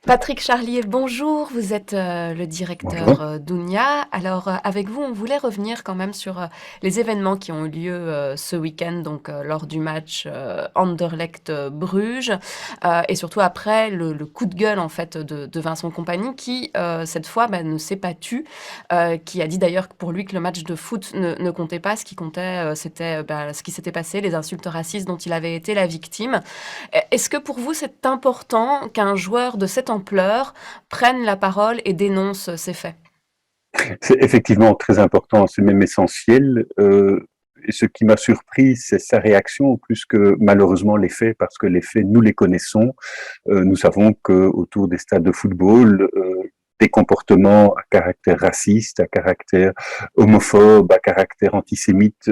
Patrick Charlier, bonjour, vous êtes le directeur Bonjour. d'UNIA. Alors avec vous, on voulait revenir quand même sur les événements qui ont eu lieu ce week-end, donc lors du match Anderlecht-Bruges, et surtout après le coup de gueule en fait de Vincent Kompany qui cette fois ne s'est pas tu, qui a dit d'ailleurs pour lui que le match de foot ne comptait pas, ce qui comptait c'était ce qui s'était passé, les insultes racistes dont il avait été la victime. Est-ce que pour vous, c'est important qu'un joueur de cette ampleur prenne la parole et dénonce ces faits? C'est effectivement très important, c'est même essentiel. Et ce qui m'a surpris, c'est sa réaction, plus que malheureusement les faits, parce que les faits, nous les connaissons. Nous savons qu'autour des stades de football, des comportements à caractère raciste, à caractère homophobe, à caractère antisémite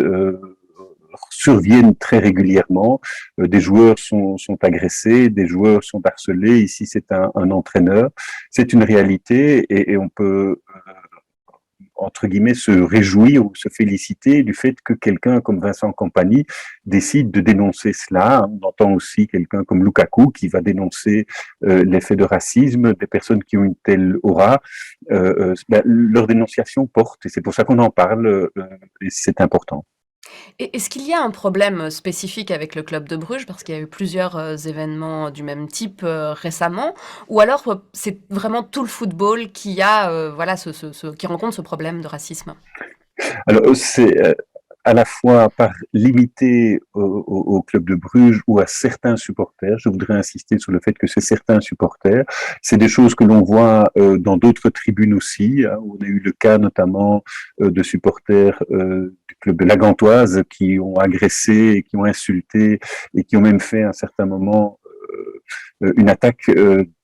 surviennent très régulièrement. Des joueurs sont agressés, des joueurs sont harcelés. Ici, c'est un entraîneur. C'est une réalité et on peut entre guillemets, se réjouir ou se féliciter du fait que quelqu'un comme Vincent Kompany décide de dénoncer cela. On entend aussi quelqu'un comme Lukaku qui va dénoncer les faits de racisme, des personnes qui ont une telle aura. Leur dénonciation porte et c'est pour ça qu'on en parle et c'est important. Et est-ce qu'il y a un problème spécifique avec le club de Bruges? Parce qu'il y a eu plusieurs événements du même type récemment. Ou alors c'est vraiment tout le football qui a, voilà, qui rencontre ce problème de racisme? Alors, c'est à la fois par limité au club de Bruges ou à certains supporters. Je voudrais insister sur le fait que c'est certains supporters. C'est des choses que l'on voit dans d'autres tribunes aussi. Hein. On a eu le cas notamment de supporters du club de la Gantoise qui ont agressé, qui ont insulté et qui ont même fait à un certain moment une attaque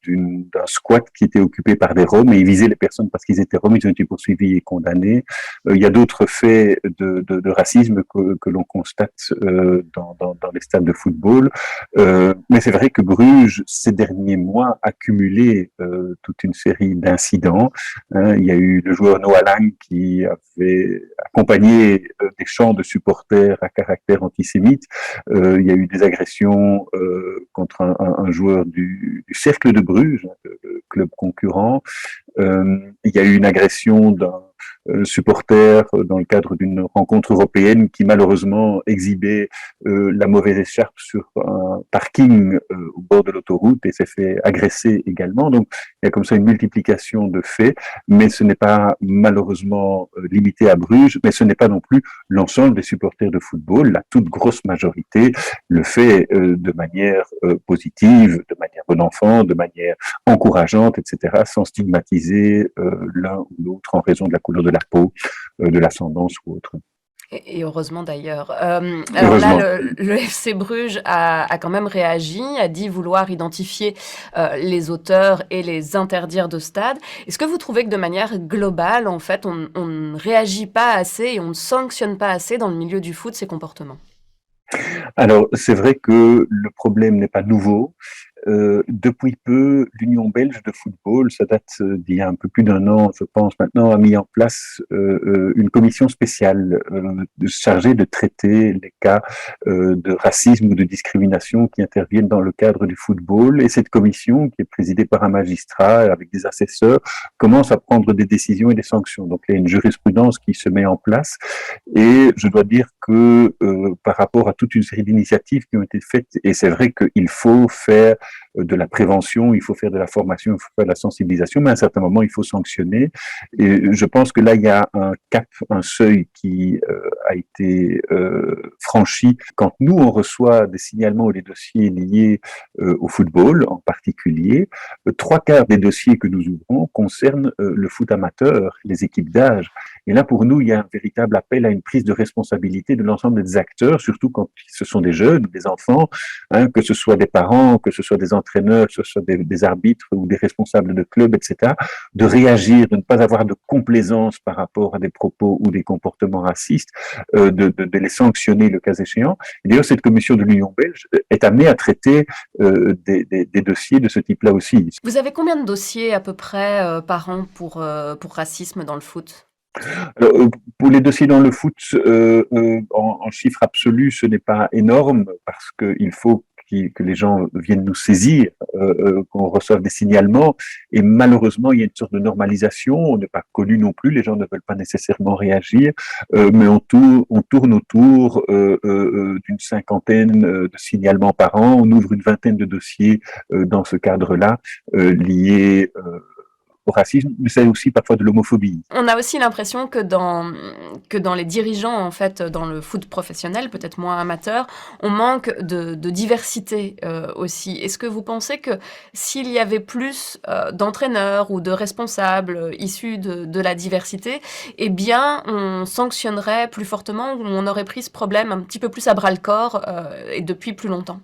d'un squat qui était occupé par des Roms et ils visaient les personnes parce qu'ils étaient Roms, ils ont été poursuivis et condamnés. Il y a d'autres faits de racisme que l'on constate dans les stades de football. Mais c'est vrai que Bruges, ces derniers mois, a cumulé toute une série d'incidents. Hein. Il y a eu le joueur Noah Lang qui avait accompagné des chants de supporters à caractère antisémite. Il y a eu des agressions contre un joueur du Cercle de Bruges, le club concurrent. Il y a eu une agression d'un supporter dans le cadre d'une rencontre européenne qui malheureusement exhibait la mauvaise écharpe sur un parking au bord de l'autoroute et s'est fait agresser également. Donc il y a comme ça une multiplication de faits, mais ce n'est pas malheureusement limité à Bruges, mais ce n'est pas non plus l'ensemble des supporters de football. La toute grosse majorité le fait de manière positive, de manière bon enfant, de manière encourageante, etc., sans stigmatiser l'un ou l'autre en raison de la couleur de la peau, de l'ascendance ou autre. Et heureusement d'ailleurs. Alors là, Heureusement. le FC Bruges a quand même réagi, a dit vouloir identifier les auteurs et les interdire de stade. Est-ce que vous trouvez que de manière globale, en fait, on ne réagit pas assez et on ne sanctionne pas assez dans le milieu du foot ces comportements? Alors, c'est vrai que le problème n'est pas nouveau. Depuis peu, l'Union belge de football, ça date d'il y a un peu plus d'un an, je pense maintenant, a mis en place une commission spéciale chargée de traiter les cas de racisme ou de discrimination qui interviennent dans le cadre du football. Et cette commission, qui est présidée par un magistrat avec des assesseurs, commence à prendre des décisions et des sanctions. Donc il y a une jurisprudence qui se met en place. Et je dois dire que par rapport à toute une série d'initiatives qui ont été faites, et c'est vrai qu'il faut faire de la prévention, il faut faire de la formation, il faut faire de la sensibilisation, mais à un certain moment, il faut sanctionner. Et je pense que là, il y a un cap, un seuil qui a été franchi. Quand nous, on reçoit des signalements ou des dossiers liés au football en particulier, trois quarts des dossiers que nous ouvrons concernent le foot amateur, les équipes d'âge. Et là, pour nous, il y a un véritable appel à une prise de responsabilité de l'ensemble des acteurs, surtout quand ce sont des jeunes, des enfants, hein, que ce soit des parents, que ce soit des entraîneurs, que ce soit des arbitres ou des responsables de clubs, etc., de réagir, de ne pas avoir de complaisance par rapport à des propos ou des comportements racistes, de les sanctionner le cas échéant. Et d'ailleurs, cette commission de l'Union belge est amenée à traiter des dossiers de ce type-là aussi. Vous avez combien de dossiers à peu près par an pour racisme dans le foot? Alors, pour les dossiers dans le foot, en chiffre absolu, ce n'est pas énorme parce qu'il faut que les gens viennent nous saisir, qu'on reçoive des signalements. Et malheureusement, il y a une sorte de normalisation. On n'est pas connu non plus. Les gens ne veulent pas nécessairement réagir, mais on tourne autour d'une cinquantaine de signalements par an. On ouvre une vingtaine de dossiers dans ce cadre-là liés au racisme, mais c'est aussi parfois de l'homophobie. On a aussi l'impression que dans les dirigeants, en fait, dans le foot professionnel, peut-être moins amateur, on manque de diversité aussi. Est-ce que vous pensez que s'il y avait plus d'entraîneurs ou de responsables issus de la diversité, eh bien, on sanctionnerait plus fortement ou on aurait pris ce problème un petit peu plus à bras-le-corps et depuis plus longtemps?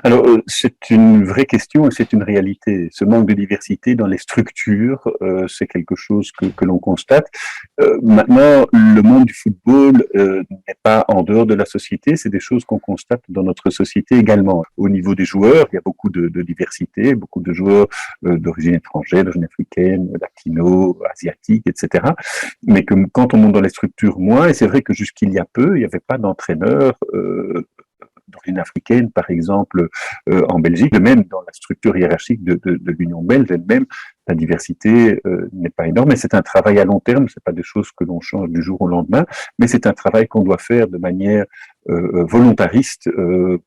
Alors, c'est une vraie question et c'est une réalité. Ce manque de diversité dans les structures, c'est quelque chose que l'on constate. Maintenant, le monde du football n'est pas en dehors de la société, c'est des choses qu'on constate dans notre société également. Au niveau des joueurs, il y a beaucoup de diversité, beaucoup de joueurs d'origine étrangère, d'origine africaine, latino, asiatique, etc. Mais que quand on monte dans les structures, moins, et c'est vrai que jusqu'il y a peu, il n'y avait pas d'entraîneur d'origine africaine, par exemple, en Belgique, même dans la structure hiérarchique de l'Union belge elle-même, la diversité n'est pas énorme, mais c'est un travail à long terme, c'est pas des choses que l'on change du jour au lendemain, mais c'est un travail qu'on doit faire de manière volontariste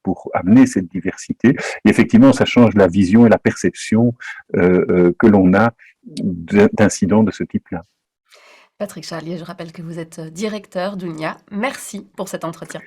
pour amener cette diversité. Et effectivement, ça change la vision et la perception que l'on a d'incidents de ce type-là. Patrick Charlier, je rappelle que vous êtes directeur d'UNIA. Merci pour cet entretien.